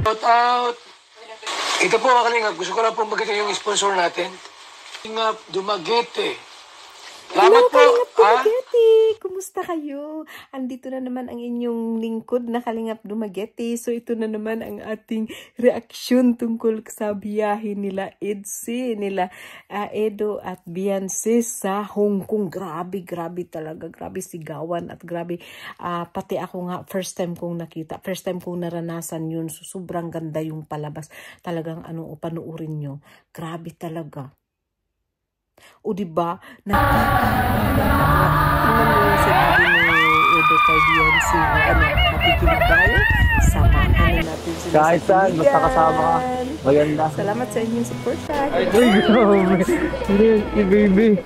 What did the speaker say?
Shout out! Ito po mga kalingap, gusto ko lang pong magkita yung sponsor natin. Kalingap Dumaguete. Salamat po! Dumaguete! Kumusta kayo? Andito na naman ang inyong lingkod na Kalingap Dumaguete. So ito na naman ang ating reaksyon tungkol sa biyahe nila Edsy, nila Edo at Beyonce sa Hong Kong. Grabe talaga. Grabe sigawan at grabe. Pati ako nga, first time kong nakita. First time kong naranasan yun. So sobrang ganda yung palabas. Talagang panuurin nyo. Grabe talaga. O diba, tingnan mo yung sinabi ni Edo kay Beyonce, nakikinig tayo, samahan na natin sila kahit sa saan, basta kasama ka. Maganda. Salamat sa inyong support. Uy, grabe. Si baby.